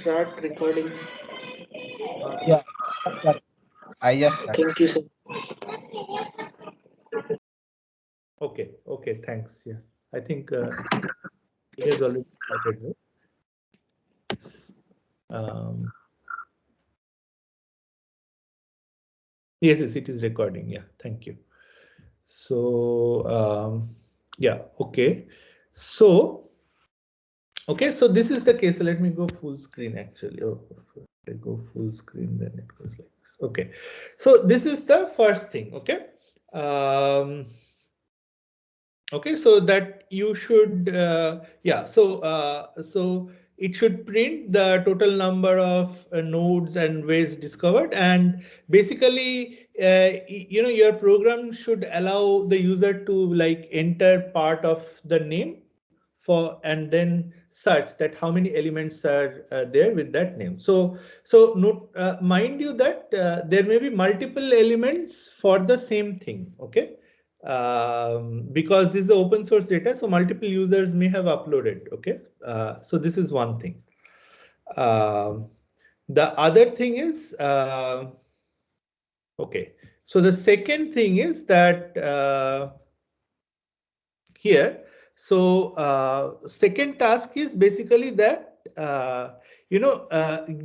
start recording? Yeah, start. I just start. Thank you, sir. Okay, thanks. Yeah, I think it has already started. Right? Um, yes, it is recording. Yeah, thank you. So yeah, okay. So so this is the case. So let me go full screen actually. Oh, if I go full screen, then it goes like this. Okay, so this is the first thing. Okay. Um, Okay, so that you should, yeah, so it should print the total number of nodes and ways discovered, and basically, your program should allow the user to like enter part of the name for and then search that how many elements are there with that name. So note, mind you that there may be multiple elements for the same thing. Okay, because this is open source data, so multiple users may have uploaded. Okay, so this is one thing. The other thing is, okay, so the second thing is that here, so second task is basically that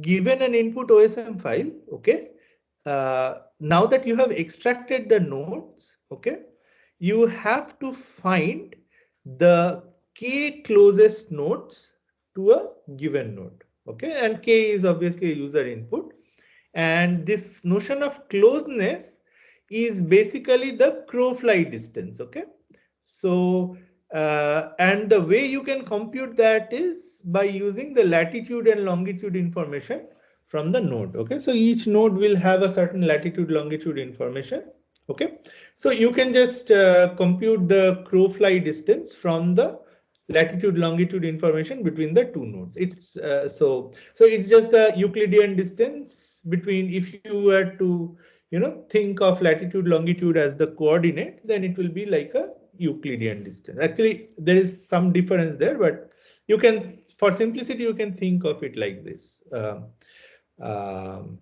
given an input OSM file, okay, now that you have extracted the nodes, okay, you have to find the k closest nodes to a given node. Okay, and k is obviously a user input, and this notion of closeness is basically the crow fly distance. Okay, so and the way you can compute that is by using the latitude and longitude information from the node. Okay, so each node will have a certain latitude longitude information. Okay, so you can just compute the crow fly distance from the latitude longitude information between the two nodes. It's so it's just the Euclidean distance between, if you were to think of latitude longitude as the coordinate, then it will be like a Euclidean distance. Actually, there is some difference there, but you can, for simplicity, you can think of it like this. Um,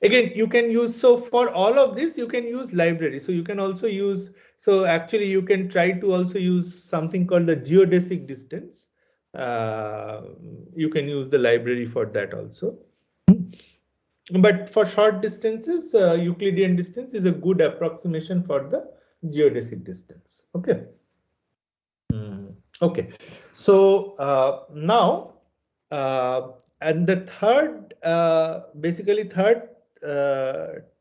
Again, you can use, so for all of this, you can use library. So you can also use, so actually you can try to also use something called the geodesic distance. You can use the library for that also. But for short distances, Euclidean distance is a good approximation for the geodesic distance. Okay. Okay. So now, and the third, basically third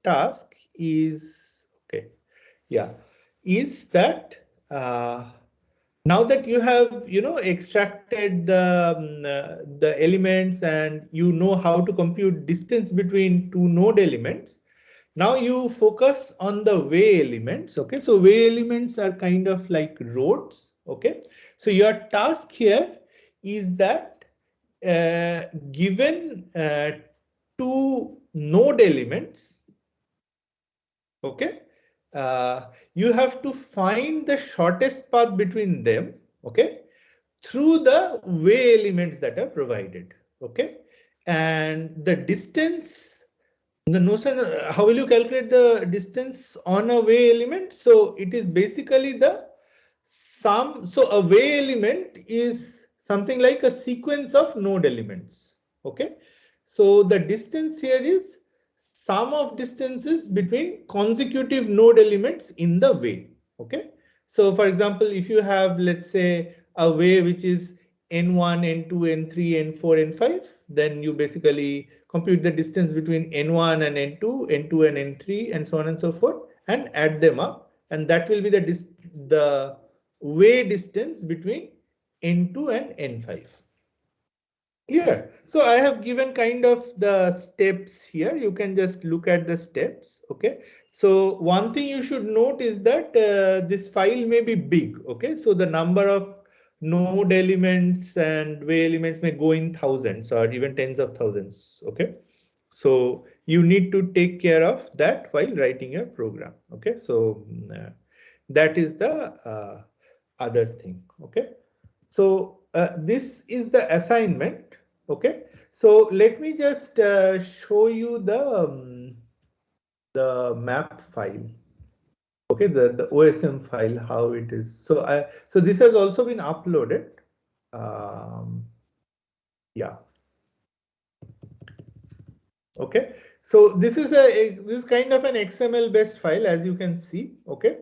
task is, okay, yeah, is that now that you have extracted the elements and you know how to compute distance between two node elements, now you focus on the way elements. Okay, so way elements are kind of like roads. Okay, so your task here is that given two node elements, okay, you have to find the shortest path between them, okay, through the way elements that are provided. Okay, and the distance, the notion, how will you calculate the distance on a way element? So it is basically the sum. So a way element is something like a sequence of node elements. Okay, so the distance here is sum of distances between consecutive node elements in the way. Okay, so for example, if you have, let's say, a way which is n1, n2, n3, n4, n5, then you basically compute the distance between n1 and n2, n2 and n3, and so on and so forth, and add them up, and that will be the way distance between n2 and n5. Clear? So I have given kind of the steps here. You can just look at the steps. Okay. So one thing you should note is that this file may be big. Okay. So the number of node elements and way elements may go in thousands or even tens of thousands. Okay. So you need to take care of that while writing your program. Okay. So that is the other thing. Okay. So this is the assignment. Okay, so let me just show you the map file. Okay, the OSM file, how it is. So this has also been uploaded. Yeah. Okay, so this is this kind of an XML based file, as you can see. Okay,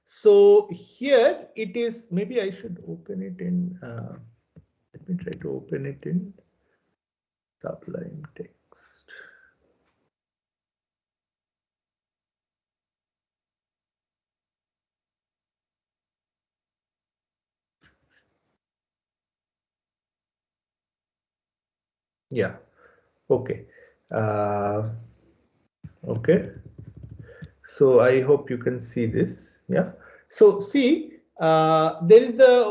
so here it is. Maybe I should open it in. Let me try to open it in Sublime Text. Yeah. Okay. Okay. So I hope you can see this. Yeah. So see, there's the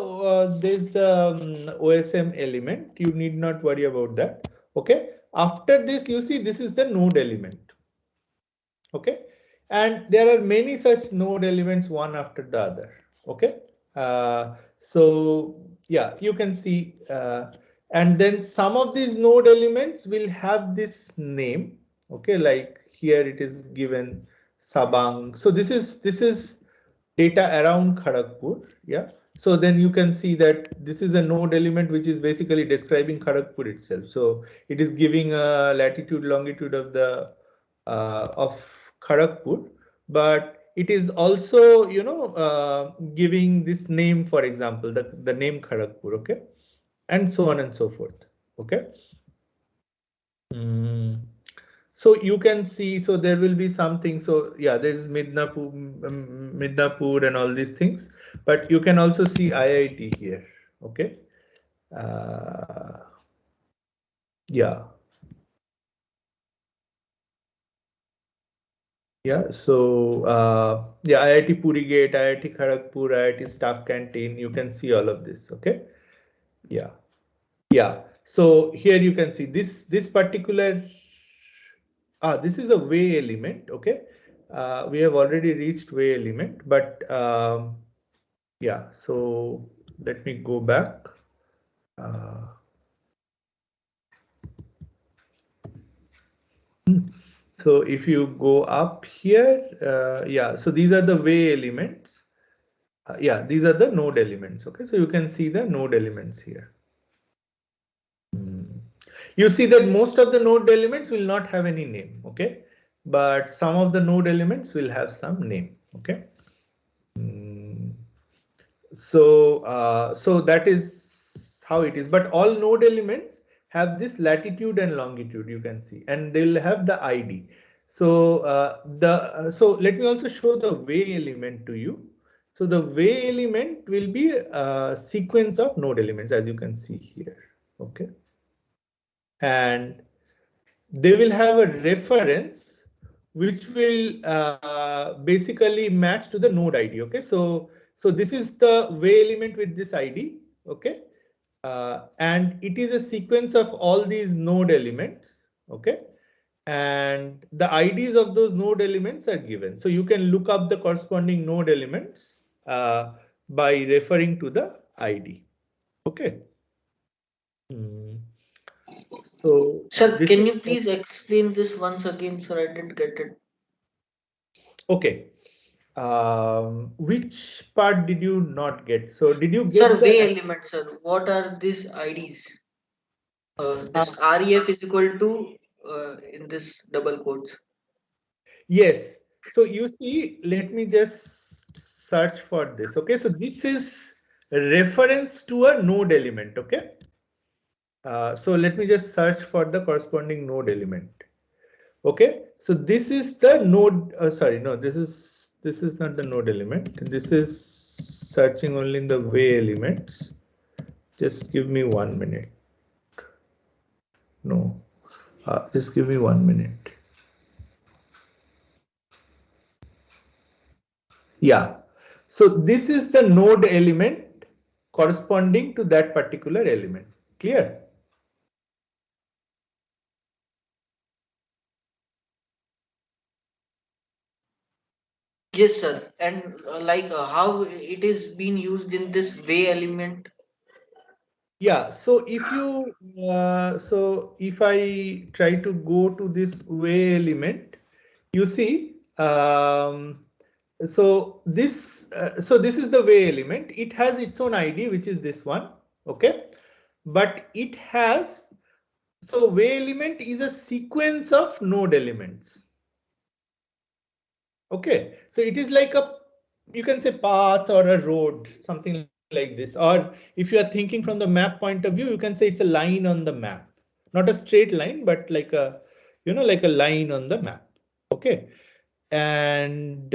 OSM element. You need not worry about that. Okay. After this, you see this is the node element. Okay, and there are many such node elements one after the other. Okay, so yeah, you can see, and then some of these node elements will have this name. Okay, like here it is given Sabang. So this is data around Kharagpur. Yeah. So then you can see that this is a node element which is basically describing Kharagpur itself. So it is giving a latitude, longitude of the of Kharagpur, but it is also, giving this name, for example, the name Kharagpur, okay, and so on and so forth. Okay. So you can see, so there will be something. So yeah, there's Midnapur and all these things, but you can also see IIT here. Okay. Uh, yeah. Yeah, so yeah, IIT Puri Gate, IIT Kharagpur, IIT Staff Canteen, you can see all of this. Okay. Yeah. Yeah. So here you can see this particular this is a way element. Okay. We have already reached way element, but yeah, so let me go back. Uh, so if you go up here, yeah, so these are the way elements. Yeah, these are the node elements. Okay, so you can see the node elements here. You see that most of the node elements will not have any name. Okay, but some of the node elements will have some name. Okay. So that is how it is, but all node elements have this latitude and longitude, you can see, and they'll have the ID. So so let me also show the way element to you. So the way element will be a sequence of node elements, as you can see here. Okay, and they will have a reference which will basically match to the node ID. Okay, so this is the way element with this ID. Okay, and it is a sequence of all these node elements. Okay, and the IDs of those node elements are given. So you can look up the corresponding node elements by referring to the ID. Okay. So Sir, this can is you please explain this once again, sir? I didn't get it. okay. Which part did you not get? So did you Sir, get way the element, sir. What are these IDs? This REF is equal to in this double quotes. yes. So you see, let me just search for this. Okay, so this is reference to a node element. Okay. So let me just search for the corresponding node element. Okay, so this is the node. Sorry, no, this is not the node element. This is searching only in the way elements. Just give me 1 minute. No, just give me 1 minute. Yeah, so this is the node element corresponding to that particular element. Clear? Yes, sir. And how it is being used in this way element? Yeah, so if you so if I try to go to this way element, you see so this is the way element. It has its own ID, which is this one, okay? But it has, so way element is a sequence of node elements. Okay, so it is like a, you can say path or a road, something like this. Or if you are thinking from the map point of view, you can say it's a line on the map, not a straight line, but like a, you know, like a line on the map. Okay, and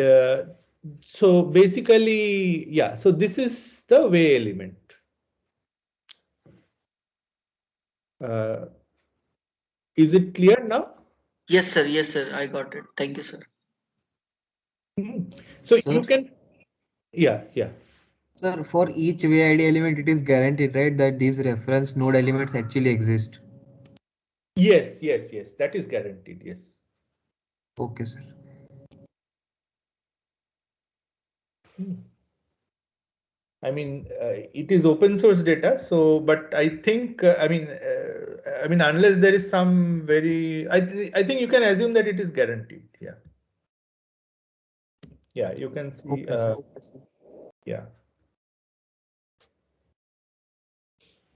so basically, yeah. So this is the way element. Uh, is it clear now? Yes, sir. Yes, sir. I got it. Thank you, sir. So Sir? you can, yeah, yeah. Sir, for each way ID element, it is guaranteed, right, that these reference node elements actually exist. Yes, yes, yes. That is guaranteed. Yes. Okay, sir. I mean, it is open source data. So, but I think, I mean, unless there is some very, I think you can assume that it is guaranteed. Yeah. Yeah, you can see. Okay, sir. Yeah.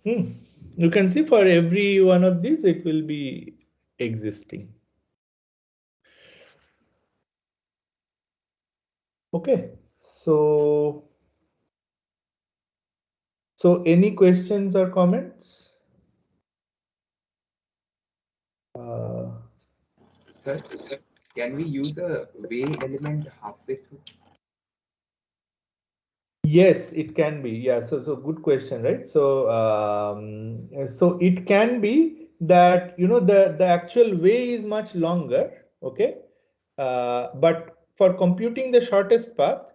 You can see for every one of these, it will be existing. Okay. So any questions or comments? Sir, can we use a way element halfway through? Yes, it can be. Yeah, so good question, right? So so it can be that, you know, the actual way is much longer, okay? But for computing the shortest path,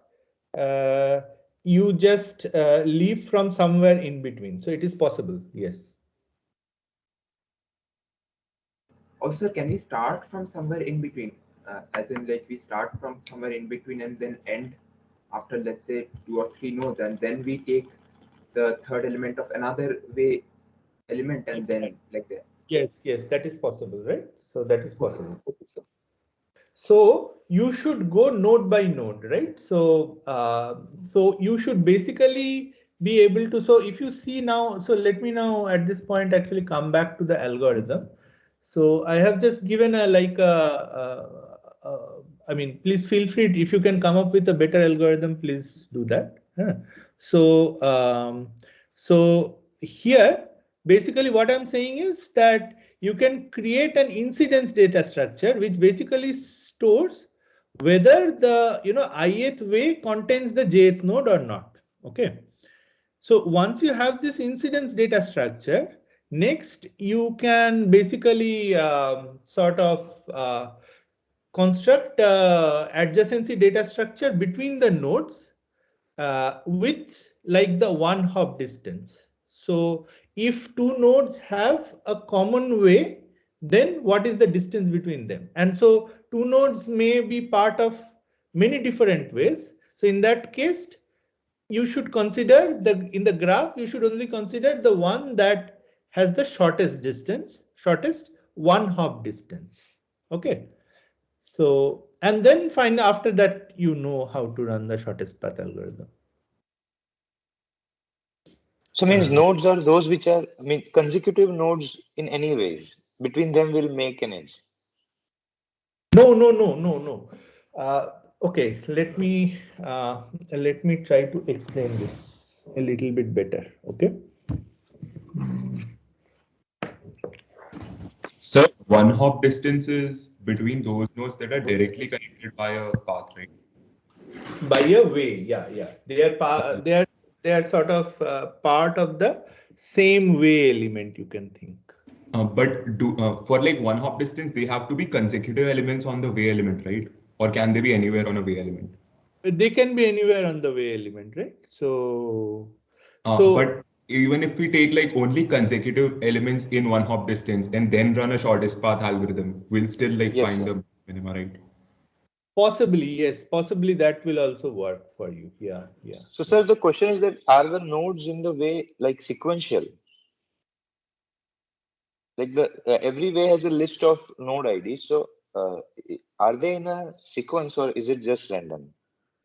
you just leave from somewhere in between. So it is possible, yes. Also, can we start from somewhere in between? As in, like, we start from somewhere in between and then end after, let's say, 2 or 3 nodes, and then we take the third element of another way element and then like that. Yes, yes, that is possible, right? So that is possible. So you should go node by node, right? So so you should basically be able to. So if you see now, so let me now at this point actually come back to the algorithm. So I have just given a like I mean, please feel free if you can come up with a better algorithm, please do that. Yeah. So so here basically what I'm saying is that you can create an incidence data structure which basically stores whether the, you know, ith way contains the jth node or not. Okay. So once you have this incidence data structure, next you can basically sort of construct adjacency data structure between the nodes with like the one hop distance. So if two nodes have a common way, then what is the distance between them? And so two nodes may be part of many different ways. So in that case, you should consider in the graph, you should only consider the one that has the shortest distance, shortest one hop distance. Okay. So, and then find after that, you know how to run the shortest path algorithm. So means nodes are those which are, I mean, consecutive nodes in any ways. Between them will make an edge. No. Okay, let me try to explain this a little bit better. Okay. So one hop distance is between those nodes that are directly connected by a path, right? By a way, yeah. They are sort of part of the same way element, you can think. But for like one hop distance, they have to be consecutive elements on the way element, right? Or can they be anywhere on a way element? They can be anywhere on the way element, right? So but even if we take like only consecutive elements in one hop distance and then run a shortest path algorithm, we'll still like Yes, find sir. the minima, right? possibly, yes, possibly that will also work for you. Yeah. So sir, the question is that are the nodes in the way like sequential? like the every way has a list of node IDs. So are they in a sequence or is it just random?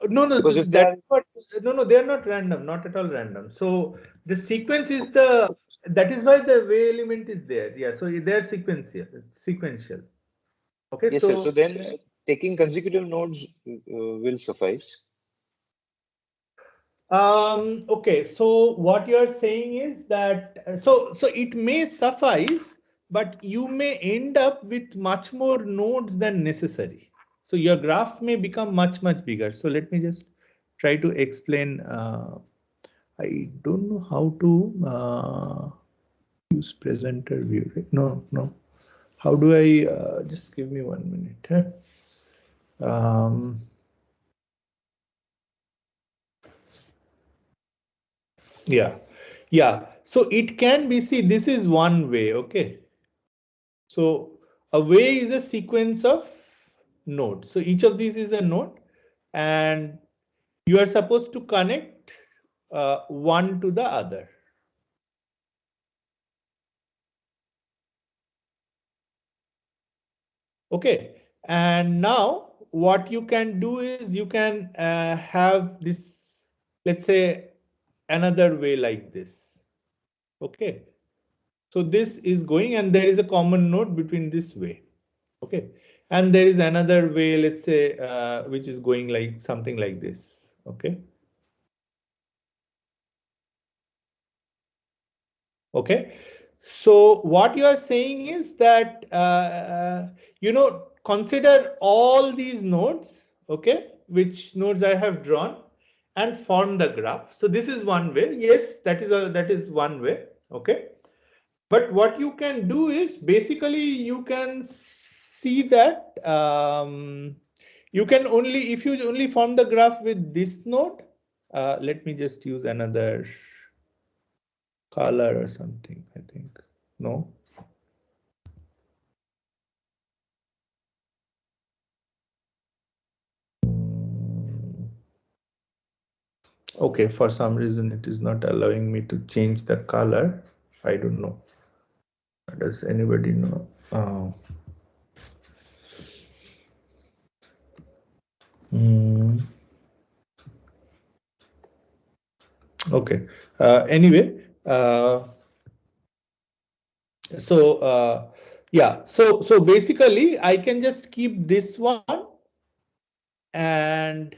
No, Because if they that's are, what, no, they are not random, not at all random. So the sequence is the, that is why the way element is there. Yeah, so they are sequential. Okay, yes, sir. So then taking consecutive nodes will suffice. Okay, so what you are saying is that so it may suffice, but you may end up with much more nodes than necessary. So your graph may become much bigger. So let me just try to explain. I don't know how to use presenter view. Right? No. How do I just give me 1 minute? Huh? Yeah. So it can be, see, this is one way, okay? So a way is a sequence of nodes. So each of these is a node and you are supposed to connect one to the other. Okay, and now what you can do is you can have this, let's say, another way like this. Okay, so this is going and there is a common node between this way. Okay, and there is another way, let's say, which is going like something like this. Okay. Okay, so what you are saying is that consider all these nodes, okay, which nodes I have drawn, and form the graph. So this is one way. Yes, that is one way. Okay, but what you can do is basically you can see that you can only, if you only form the graph with this node. Let me just use another color or something, I think. No. Okay, for some reason it is not allowing me to change the color. I don't know. Does anybody know? Okay. Anyway, yeah. So basically, I can just keep this one and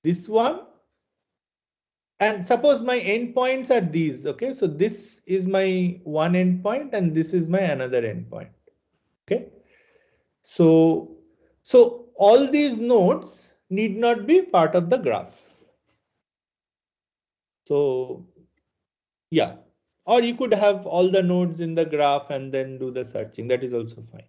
this one. And suppose my endpoints are these, okay? So this is my one endpoint and this is my another endpoint, okay? So all these nodes need not be part of the graph. So yeah, or you could have all the nodes in the graph and then do the searching. That is also fine.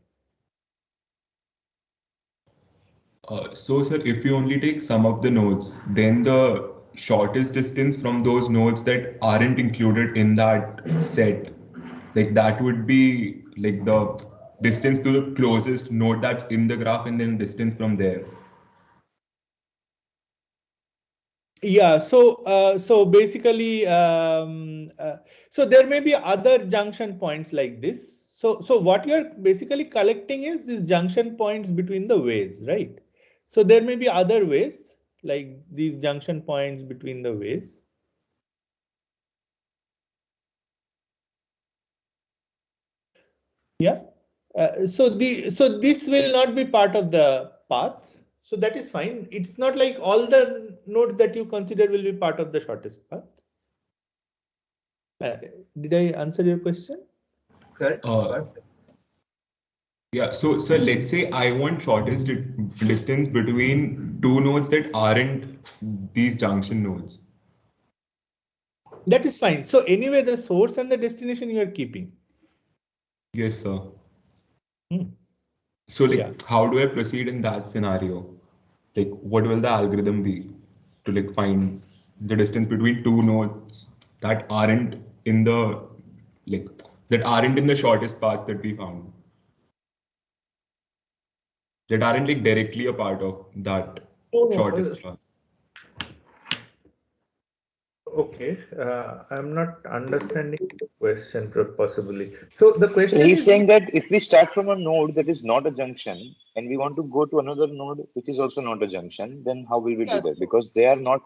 So, sir, if you only take some of the nodes, then the shortest distance from those nodes that aren't included in that set, like that would be like the distance to the closest node that's in the graph and then distance from there. Yeah, so basically, so there may be other junction points like this. So what you're basically collecting is these junction points between the ways, right? So there may be other ways like these junction points between the ways. Yeah. So this will not be part of the path. So that is fine. It's not like all the nodes that you consider will be part of the shortest path. Did I answer your question? Sir, but Yeah, so let's say I want shortest distance between two nodes that aren't these junction nodes. That is fine. So anyway, the source and the destination you are keeping. Yes, sir. Hmm. So like, Yeah. how do I proceed in that scenario? Like, what will the algorithm be to like find the distance between two nodes that aren't in the like that aren't in the shortest paths that we found? That aren't like directly a part of that No, shortest path. Okay, I'm not understanding the question possibly. So the So question he's is, saying that if we start from a node that is not a junction and we want to go to another node which is also not a junction, then how will we do yeah, that? Because they are not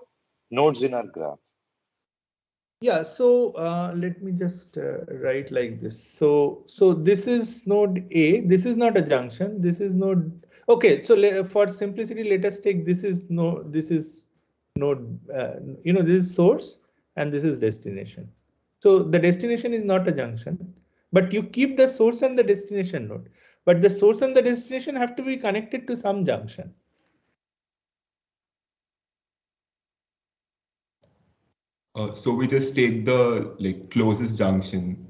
nodes in our graph. yeah. So let me just write like this. So this is node A. This is not a junction. This is node. Okay. So for simplicity, let us take this is node. This is node. This is source and this is destination. So the destination is not a junction, but you keep the source and the destination node. But the source and the destination have to be connected to some junction. So we just take the closest junction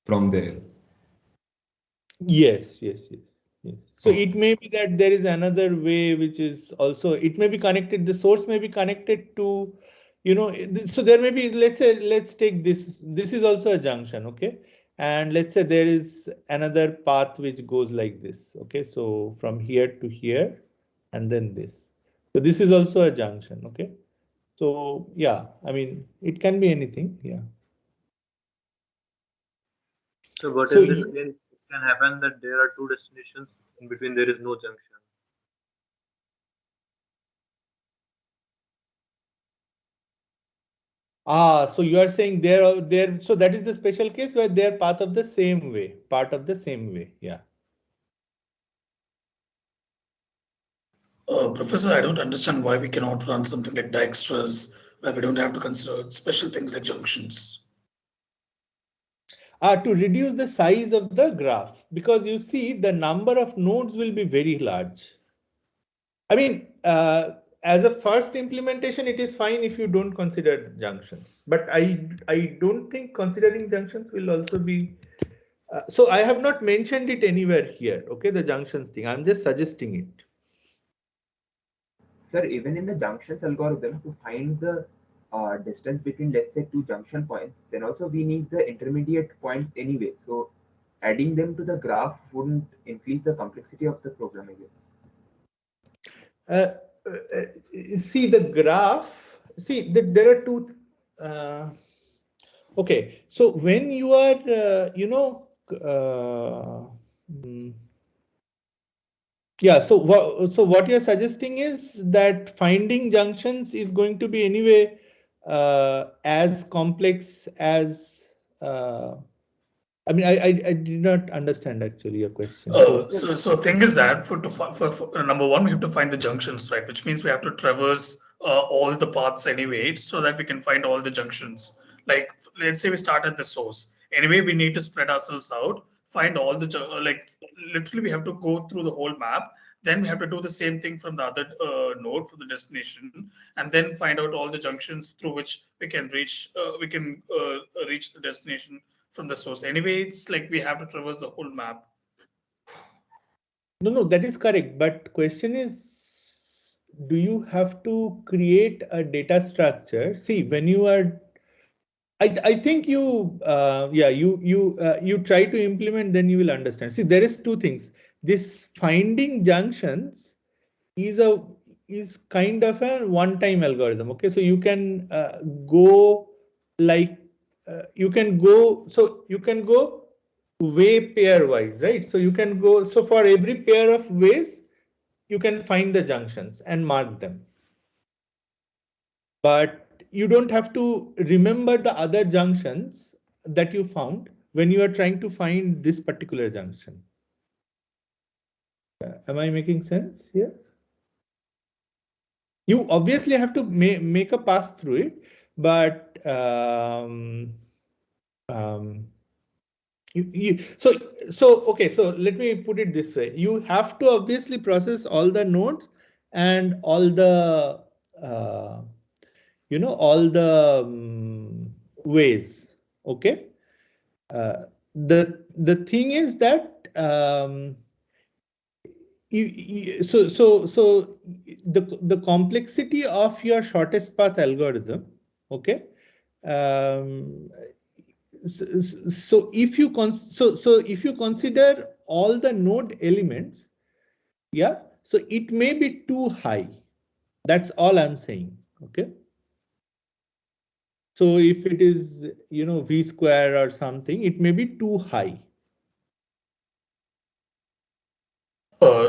from there. Yes. So Okay. it may be that there is another way which is also, it may be connected, the source may be connected to, so there may be, let's take this. This is also a junction, okay? And let's say there is another path which goes like this, okay? So from here to here and then this. So this is also a junction, okay? So yeah, I mean, it can be anything, yeah. So, but So in this case, it can happen that there are two destinations in between. There is no junction. so you are saying there, so that is the special case where they are part of the same way, yeah. Professor, I don't understand why we cannot run something like Dijkstra's where we don't have to consider special things like junctions. To reduce the size of the graph, because you see the number of nodes will be very large. I mean, as a first implementation, it is fine if you don't consider junctions, but I don't think considering junctions will also be. So I have not mentioned it anywhere here, okay, the junctions thing. I'm just suggesting it. Sir, even in the junctions algorithm, to find the distance between, let's say, two junction points, then also we need the intermediate points anyway. So adding them to the graph wouldn't increase the complexity of the program, I guess. See the graph. See that there are two. Okay, so when you are, yeah. So what you're suggesting is that finding junctions is going to be anyway as complex as. I mean, I did not understand actually your question. So thing is that for number one, we have to find the junctions, right? Which means we have to traverse all the paths anyway, so that we can find all the junctions. Like let's say we start at the source. Anyway, we need to spread ourselves out, find all the literally we have to go through the whole map. Then we have to do the same thing from the other node for the destination, and then find out all the junctions through which we can reach the destination from the source. Anyway, it's like we have to traverse the whole map. No, that is correct. But question is, do you have to create a data structure? See, when you are, I think you, you try to implement, then you will understand. See, there is two things. This finding junctions is kind of a one-time algorithm. Okay, so you can go like you can go way pairwise, right? So you can go, so for every pair of ways, you can find the junctions and mark them. But you don't have to remember the other junctions that you found when you are trying to find this particular junction. Am I making sense here? You obviously have to make a pass through it, but okay, so let me put it this way. You have to obviously process all the nodes and all the all the ways. Okay. The thing is that so the complexity of your shortest path algorithm, okay. So if you if you consider all the node elements, yeah, so it may be too high. That's all I'm saying. Okay. So if it is, you know, V square or something, it may be too high.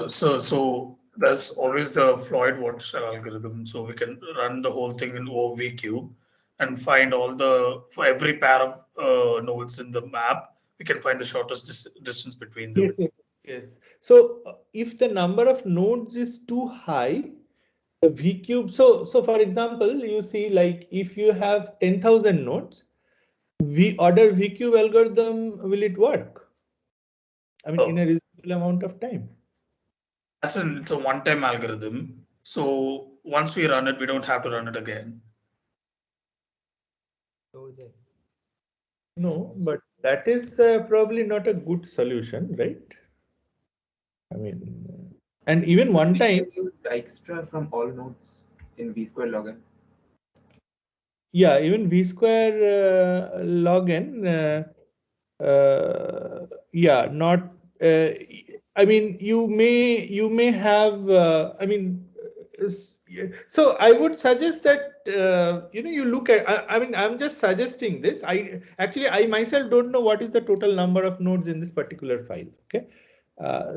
So that's always the Floyd-Warshall algorithm. So we can run the whole thing in O V cube and find all the, for every pair of nodes in the map, we can find the shortest distance between them. Yes, yes, yes. So if the number of nodes is too high, the V cube. So for example, you see, like if you have 10,000 nodes, order V cube algorithm, will it work? I mean, in a reasonable amount of time. It's a one-time algorithm. So once we run it, we don't have to run it again. No, but that is probably not a good solution, right? I mean, and even one time. Use Dijkstra from all nodes in V square log n. Yeah, even V square log n. Yeah, not. I mean, you may have. I mean, so I would suggest that you know, you look at. I mean, I'm just suggesting this. I myself don't know what is the total number of nodes in this particular file. Okay,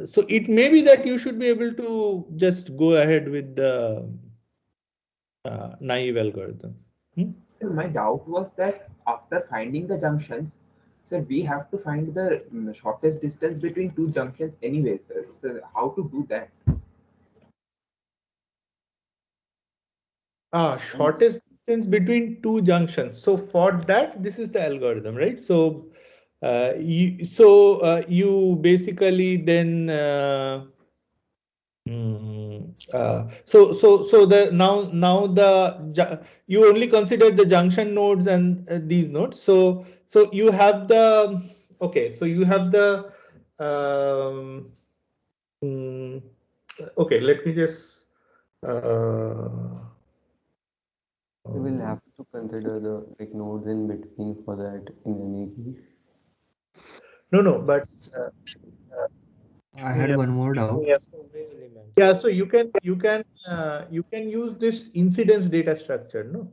so it may be that you should be able to just go ahead with the naive algorithm. So my doubt was that after finding the junctions, so we have to find the shortest distance between two junctions anyway, sir. So how to do that? Shortest distance between two junctions. So for that, this is the algorithm, right? So you basically then so the now you only consider the junction nodes and these nodes. So you have the okay. So you have the okay. Let me just. We will have to consider the like nodes in between for that in any case. No, but I had one more doubt. yeah, so you can use this incidence data structure, no?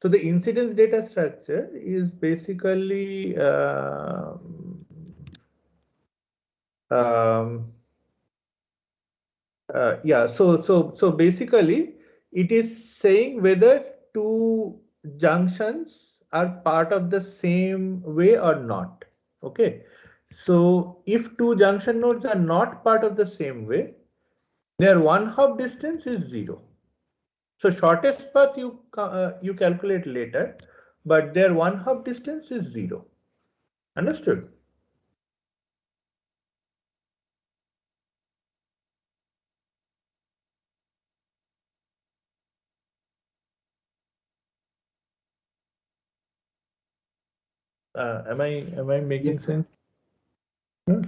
So the incidence data structure is basically yeah, so basically it is saying whether two junctions are part of the same way or not. Okay, so if two junction nodes are not part of the same way, their one hop distance is 0. So shortest path you calculate later, but their one hop distance is 0. Understood? Am I making Yes, sir. sense? Hmm?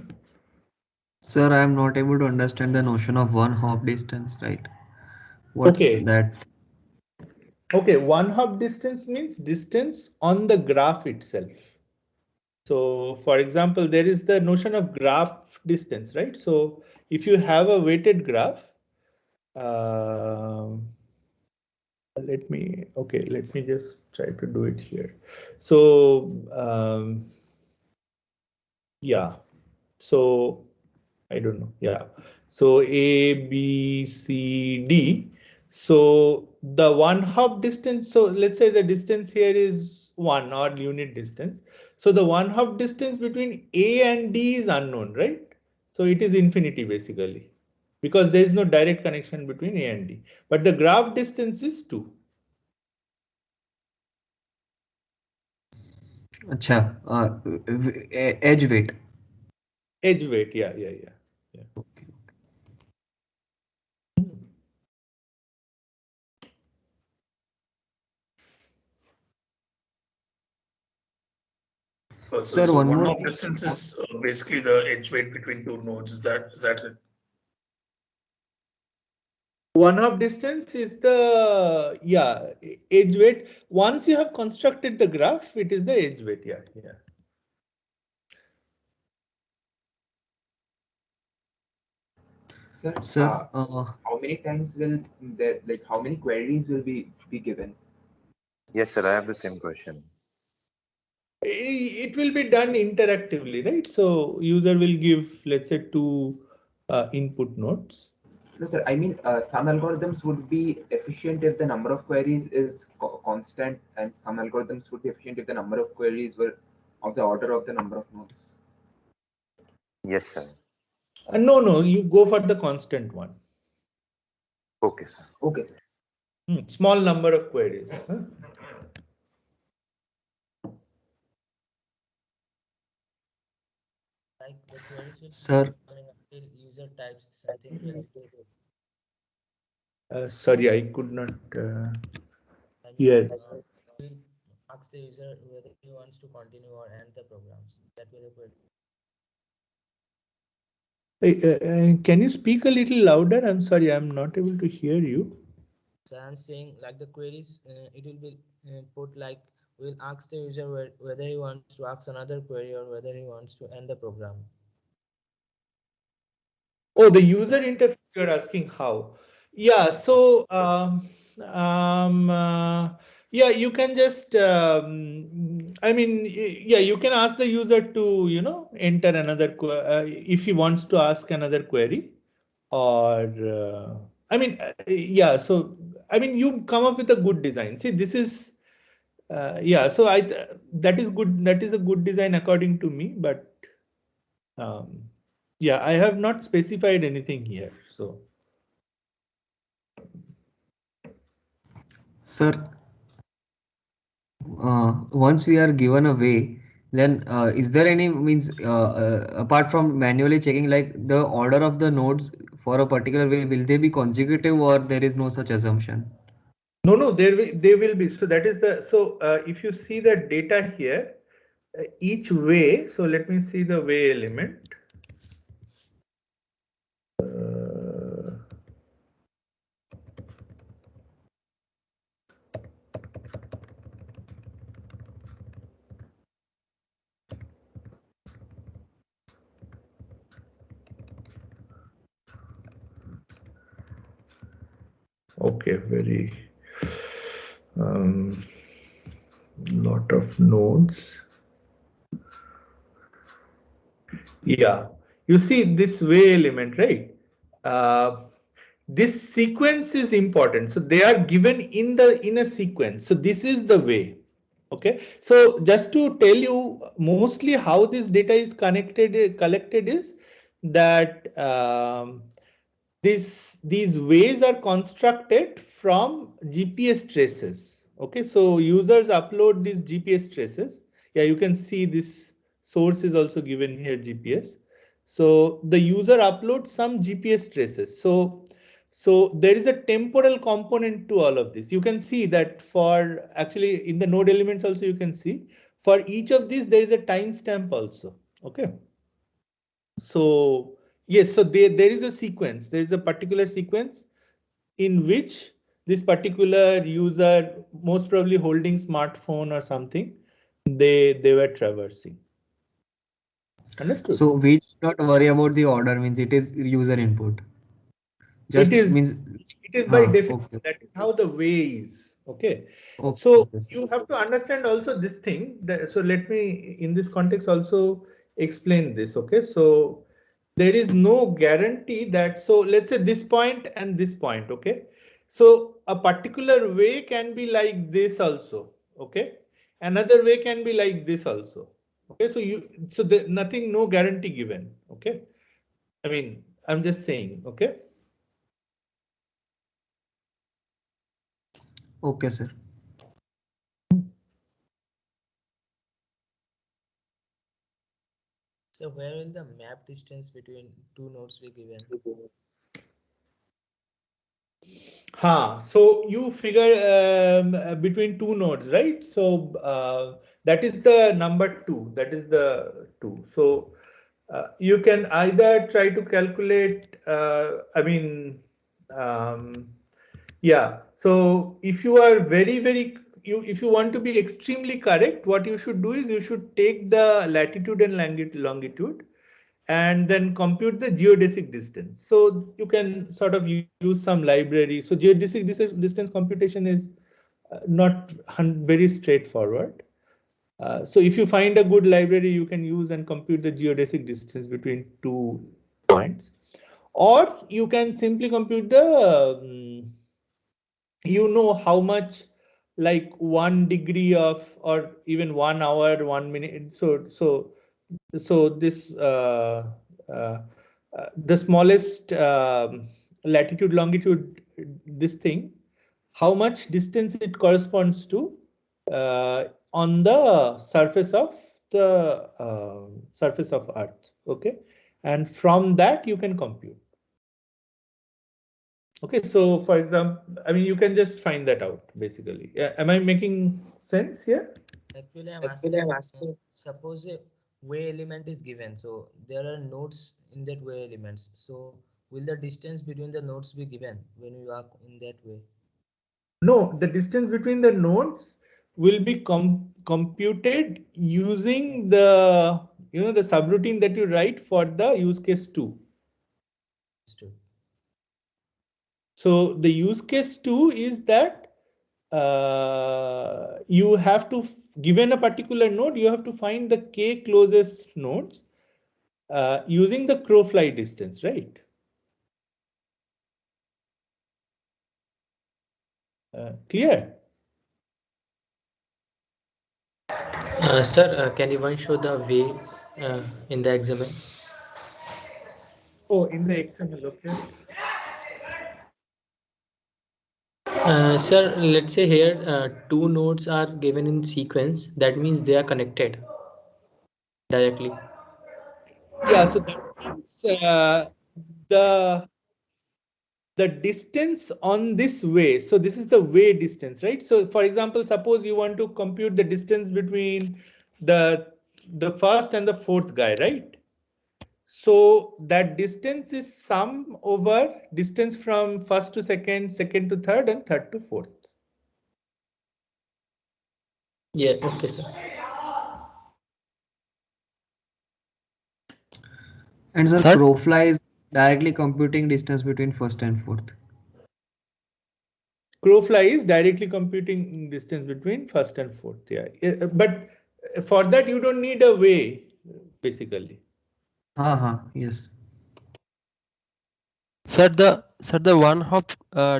Sir, I am not able to understand the notion of one hop distance, right? What's Okay. that? Okay, one hop distance means distance on the graph itself. So for example, there is the notion of graph distance, right? So if you have a weighted graph, let me just try to do it here. So yeah, so I don't know. Yeah, so A, B, C, D. So the one hop distance, so let's say the distance here is 1 or unit distance. So the one hop distance between A and D is unknown, right? So it is infinity basically, because there is no direct connection between A and D. But the graph distance is 2. Acha, edge weight. Edge weight, yeah. Okay. So Sir, one one more hop thing. distance is basically the edge weight between two nodes. Is that it? One hop distance is the edge weight. Once you have constructed the graph, it is the edge weight. Yeah. Sir, Sir, how many times will there, like, how many queries will be given? Yes, sir. I have the same question. It will be done interactively, right? So user will give, let's say, two input nodes. No, sir. I mean, some algorithms would be efficient if the number of queries is constant, and some algorithms would be efficient if the number of queries were of the order of the number of nodes. Yes, sir. No, you go for the constant one. Okay, sir. Okay, sir. Small number of queries. Huh? Like the queries will Sir. keep coming until user types something to execute. Sorry, I could not I mean, hear. we'll ask the user whether he wants to continue or end the programs. That will be query. Can you speak a little louder? I'm sorry, I'm not able to hear you. So I'm saying like the queries, it will be put like we'll ask the user whether he wants to ask another query or whether he wants to end the program. Oh, the user interface you're asking how? Yeah, so yeah, you can just I mean, yeah, you can ask the user to, you know, enter another if he wants to ask another query, or I mean, yeah. So I mean, you come up with a good design. See, this is yeah. So that is good. That is a good design according to me, but yeah, I have not specified anything here. So. Sir, once we are given a way, then is there any means apart from manually checking, like the order of the nodes for a particular way, will they be consecutive or there is no such assumption? No, they will be. So that is the, so if you see the data here, each way, so let me see the way element. Okay, very lot of nodes. Yeah, you see this way element, right? This sequence is important. So they are given in a sequence. So this is the way. Okay, so just to tell you mostly how this data is collected is that these ways are constructed from GPS traces. Okay, so users upload these GPS traces. Yeah, you can see this source is also given here, GPS. So the user uploads some GPS traces. So there is a temporal component to all of this. You can see that for actually in the node elements also you can see for each of these there is a timestamp also. Okay. So yes, so there is a sequence. There is a particular sequence in which this particular user, most probably holding smartphone or something, they were traversing. Understood? So we should not worry about the order, means it is user input. Just means it is by definition. Okay. That is how the way is. Okay. Okay. So you have to understand also this thing. That, so let me in this context also explain this. Okay. So there is no guarantee that, so let's say this point and this point. Okay. So a particular way can be like this also. Okay. Another way can be like this also. Okay. So there nothing, no guarantee given. Okay. I mean, I'm just saying. Okay. Okay, sir. So where will the map distance between two nodes be given? So you figure between two nodes, right? So that is the number 2. That is the 2. So you can either try to calculate. I mean, yeah. So if you are if you want to be extremely correct, what you should do is you should take the latitude and longitude and then compute the geodesic distance. So you can sort of use some library. So geodesic distance computation is not very straightforward. So if you find a good library, you can use and compute the geodesic distance between 2 points, or you can simply compute the how much, like 1 degree of, or even 1 hour, 1 minute. So this the smallest latitude longitude, this thing, how much distance it corresponds to on the surface of Earth. Okay, and from that you can compute. Okay, so for example, I mean, you can just find that out basically. Am I making sense here? Actually, I'm asking, suppose a way element is given, so there are nodes in that way elements. So will the distance between the nodes be given when we work in that way? No, the distance between the nodes will be computed using the the subroutine that you write for the use case 2. Understood. So the use case 2 is that you have to, given a particular node, you have to find the k closest nodes using the crow fly distance, right? Clear? Sir, can you once show the way in the XML? Oh, in the XML, okay. Sir, let's say here two nodes are given in sequence. That means they are connected directly. Yeah, so that means the distance on this way. So this is the way distance, right? So for example, suppose you want to compute the distance between the first and the fourth guy, right? So that distance is sum over distance from first to second, second to third, and third to fourth. Yeah, okay, sir. And sir, Sir? Crowfly is directly computing distance between first and fourth. Crowfly is directly computing distance between first and fourth. Yeah, but for that you don't need a way, basically. Yes. Sir, the one hop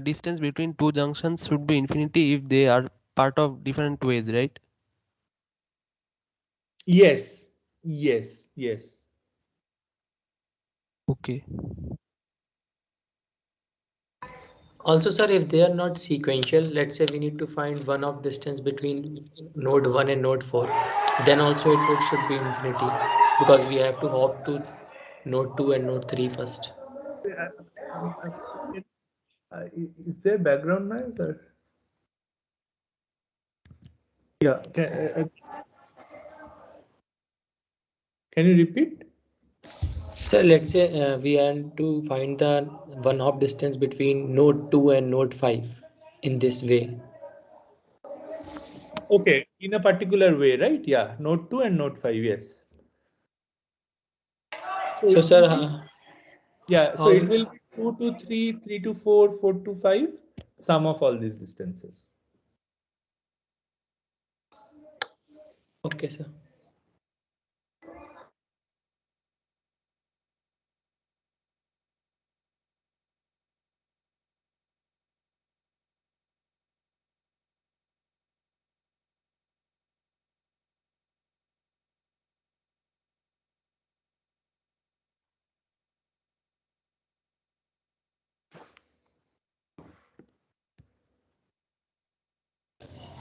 distance between two junctions should be infinity if they are part of different ways, right? Yes, yes, yes. Okay. Also, sir, if they are not sequential, let's say we need to find one of distance between node 1 and node 4, then also should be infinity because we have to hop to node 2 and node 3 first. Is there background noise or? Yeah. Can you repeat? So let's say we want to find the one hop distance between node 2 and node 5 in this way. Okay, in a particular way, right? Yeah, node 2 and node 5, yes. So sir, yeah, so it will be 2 to 3, 3 to 4, 4 to 5, sum of all these distances. okay, sir.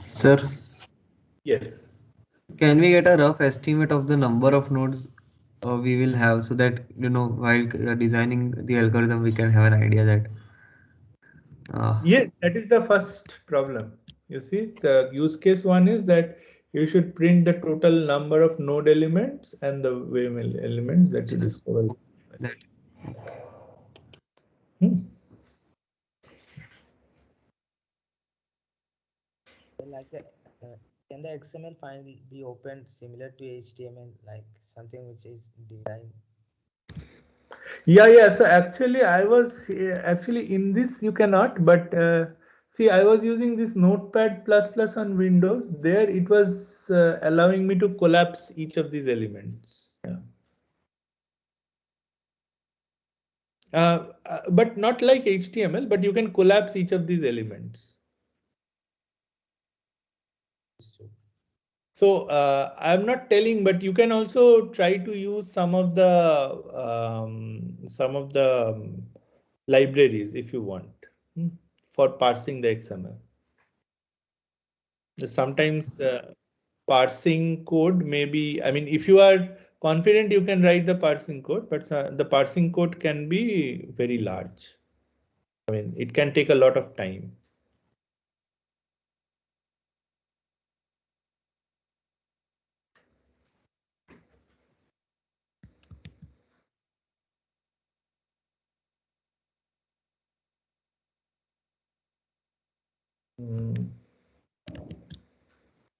Sir, Yes. can we get a rough estimate of the number of nodes we will have, so that while designing the algorithm we can have an idea that Yes, that is the first problem. You see, the use case one is that you should print the total number of node elements and the WAML elements that you discover. that Like can the XML file be opened similar to HTML, like something which is designed Yeah. So actually, I was actually in this you cannot, but see, I was using this Notepad on Windows. There, it was allowing me to collapse each of these elements. Yeah. But not like HTML, but you can collapse each of these elements. So I'm not telling, but you can also try to use some of the libraries if you want for parsing the XML. Sometimes parsing code may be, I mean, if you are confident, you can write the parsing code, but the parsing code can be very large. I mean, it can take a lot of time.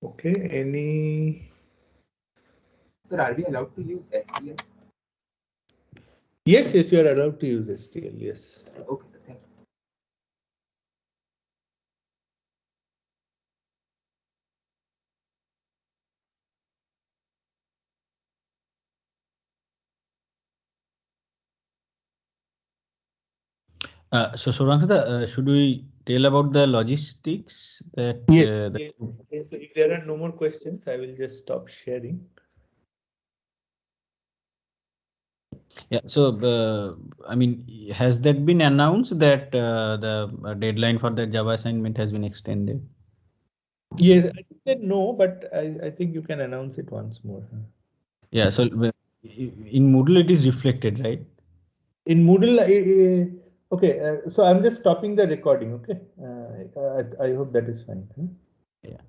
Okay, any? Sir, are we allowed to use STL? Yes, you are allowed to use STL, yes. Okay, sir, thank you. So Shurankata, should we tell about the logistics that? Yes. So if there are no more questions, I will just stop sharing. Yeah. So I mean, has that been announced that the deadline for the Java assignment has been extended? Yes, I said no, but I think you can announce it once more. Yeah. So in Moodle, it is reflected, right? In Moodle, okay. So I'm just stopping the recording. Okay. I hope that is fine. Yeah.